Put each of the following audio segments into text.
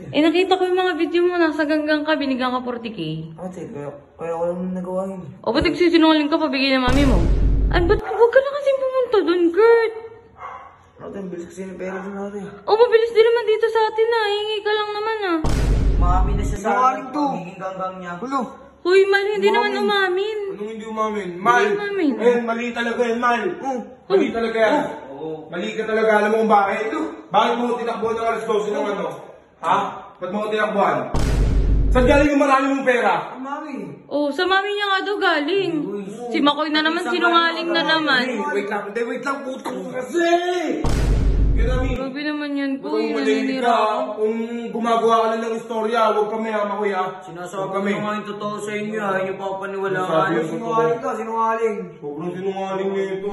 Eh, nakita ko yung mga video mo, nasa ganggang ka, binigyan ka 40K. Ate, kaya ko lang nagawa yun. O, ba't nagsisinungaling ka, pabigay ng mami mo? Ay, ba't huwag ka na kasi pumunta dun, Kurt? Ate, ang bilis kasi ng pera dun ate. O, mabilis din naman dito sa atin na, hingi ka lang naman ah. Mami na siya sa akin to. Magiging ganggang niya. Hulo. Huy, Mal, hindi naman umamin. Anong hindi umamin? Mal! Hindi umamin. Eh, mali talaga yan, Mal. Mali talaga yan. Mali ka talaga. Alam mo kung bakit? Bakit mo tinakbuhan ng alas 12 ng ano? Ha? Ba't mo tinakbuhan? Saan galing yung marami mong pera? Mami. Oh, sa mami niya nga daw galing. Si Makoy na naman, sinungaling na naman. Wait lang, puto ko kasi! Kaya Grabe naman yan, kung Kuy, malimit naninira ka, ako. kung gumagawa ka lang ng istorya, huwag kami ha, Makoy ha. Sinasabi ko nga yung totoo sa inyo ha. Yung papaniwalaan. Sabi yung Sinungaling ka, sinungaling. Sobrang sinungaling niya ito.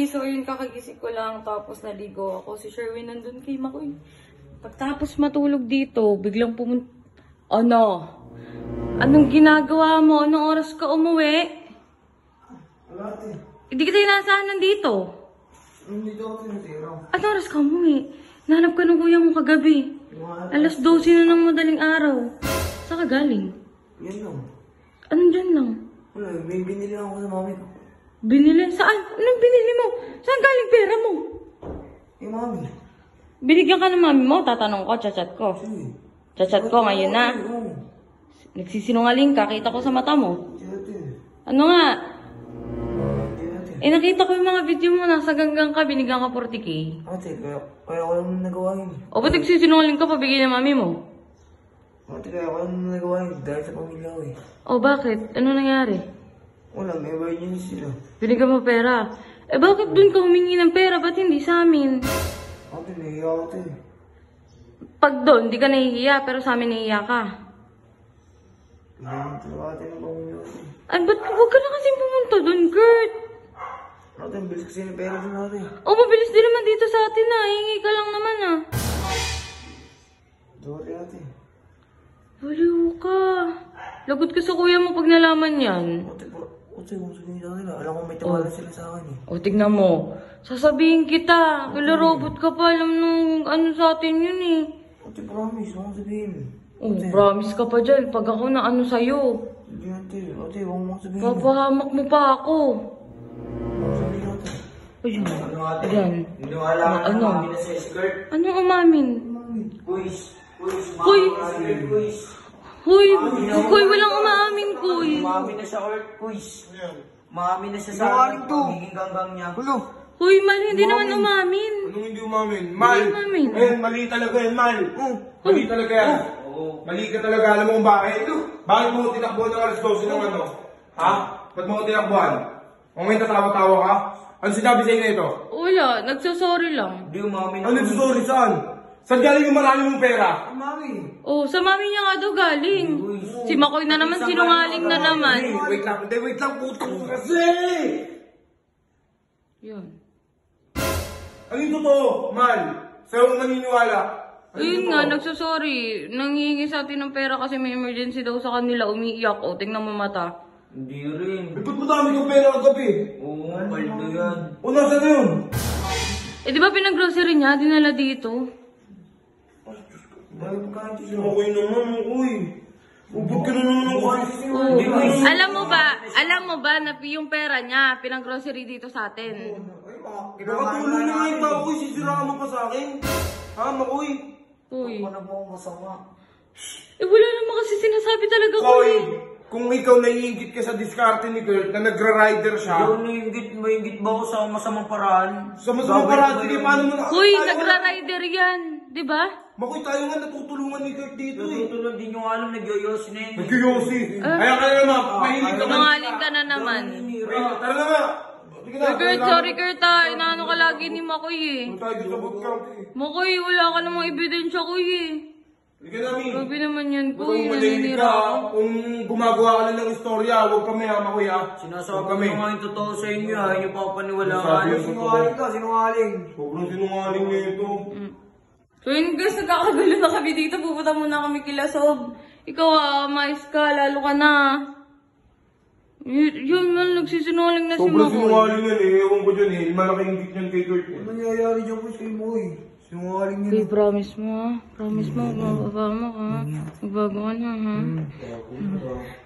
So yun, kakagising ko lang, tapos naligo ako. Si Sherwin nandun kay Makoy. Pagtapos matulog dito, biglang pumunta. Ano? Anong ginagawa mo? Anong oras ka umuwi? Wala ate. Hindi kita inaasahan nandito. Hindi daw ako tinitira. Anong oras ka umuwi? Nanap ka ng kuya mo kagabi. Alas 12 na ng madaling araw. Saan ka galing? Yan lang. Anong dyan lang? Wala, may binili ako sa mami ko. Binili? Saan? Anong binili mo? Saan galing pera mo? Eh mami. Binigyan ka ng mami mo? Tatanong ko, chat ko. Sige. Chat ko ngayon na. Oo. Nagsisinungaling ka, kita ko sa mata mo. Hindi ate. Ano nga? Hindi ate. Eh, nakita ko yung mga video mo, nasa ganggang ka, binigyan ka 40K. Ate, kaya ko lang nagawa yun. O, ba't nagsisinungaling ka, pabigay ng mami mo? Ate, kaya ko lang nagawa yun dahil sa pamilya ko eh. O, bakit? Ano nangyari? Wala, may emergency sila. Binigyan mo pera. Eh, bakit dun ka humingi ng pera? Ba't hindi sa amin? Ate, nahiya ako ito eh. Pag doon, di ka nahihiya, pero sa amin nahihiya ka. Kailangan talaga ate ng pamilya ko eh. Ay, ba't huwag ka na kasi pumunta dun, Kurt? Ate, ang bilis kasi ng pera dun ate. O, mabilis din naman dito sa atin na, hingi ka lang naman ah. Sorry ate. Baliw ka. Lagot ka sa kuya mo pag nalaman yan. Ate, kung sabihin sa nila, alam ko may tiwala sila sa akin eh. O, tignan mo. Sasabihin kita. Kala robot ka pa. Alam nung ano sa atin yun eh. Ate, promise, huwag mong sabihin. Oh, promise ka pa dyan. Pag ako na ano sa'yo. Hindi ate, huwag mong sabihin. Papahamak mo pa ako. Huwag mong sabihin ate. Ayun. Ano ate? Ayan. Hindi mo alam Ano? na mami na sa skirt. Anong umamin? Quiz. Hoy! Quiz. Hoy! Hoy, walang umaamin, Kuy. Mami na sa quiz. Mami na siya sa akin to. Magiging ganggang niya. Hulo. Hoy, Mal, hindi naman umamin. Anong hindi umamin? Mal! Hindi umamin. Eh, mali talaga yan, Mal. Mali talaga yan. Mali ka talaga. Alam mo kung bakit? Bakit mo tinakbuhan ng alas 12 ng ano? Ha? Ba't mo tinakbuhan? Kung may tatawa-tawa ka? Ano sinabi sa inyo ito? Wala, nagsasorry lang. Hindi umami na. Ano nagsusorry saan? Saan galing yung marami mong pera? Mami. Oh, sa mami niya nga daw galing. Si Makoy na naman, sinungaling na naman. Wait lang, puto ko kasi! Yun. Ano yung totoo, Mal? Sa'yo mo maniniwala. Ayun nga, nagsasorry. Nanghihingi sa atin ng pera kasi may emergency daw sa kanila. Umiiyak. O, tingnan mo mata. Hindi rin. Eh, ba't mo dami kong pera kagabi? Oo, paldo yan. O, nasa na yun? Eh, di ba pinag-grocery niya? Dinala dito. Dahil pagkain siya. Okay naman, uy. Ubod ka na naman ako. Oo. Alam mo ba na yung pera niya, pinag-grocery dito sa atin. Nakatulong na nga yung tao ko, sisiraan mo pa sa akin. Ha, Makoy? Uy. Ano po ang masama? Eh, wala naman kasi sinasabi talaga ko Koy, eh. kung ikaw naiingit ka sa diskarte ni Kurt na nagra-rider siya, Yung maingit ba ako sa masamang paraan? sa masamang paraan, sige, paano mo na... Uy, tayo nga- nagra-rider yan. Di ba? Makoy, tayo nga natutulungan ni Kurt dito eh. Natutulog din yung alam, nagyoyosi na yun. Nagkiyosi. Kaya ka na naman, mahilig ka man. Sinungaling ka na naman. Tara na nga. Sige na. Kurt, sorry Kurt ah. Inaano ka lagi ni Makoy eh. Kung tayo sa bootcamp eh. Makoy, wala ka namang ebidensya ko eh. Sige na, Mi. Grabe naman yan, Kung Kuy. malimit Naninira ka, ako. kung gumagawa ka lang ng istorya, huwag kami ha, Makoy ha. Sinasabi Huwag ko nga yung totoo sa inyo ha, yung papaniwalaan. Sabi yung Sinungaling ka, sinungaling. Sobrang sinungaling niya ito. So yun guys, nagkakagulo na kami dito. Pupunta muna kami kila Sob. Ikaw mais ka, lalo ka na. Yun man, nagsisinungaling na si Sobrang Makoy. sinungaling yan eh. Ewan ko dyan eh. Malaking ingit yan kay Kurt eh. Ano nangyayari dyan, boys, kay Moy? Sinungaling Okay, yun. promise mo ha. Promise mo, mababa mo ha. Magbago ka na ha.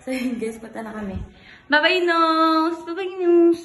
So yun guys, punta na kami. Bye-bye, Nos! Bye-bye, Nos!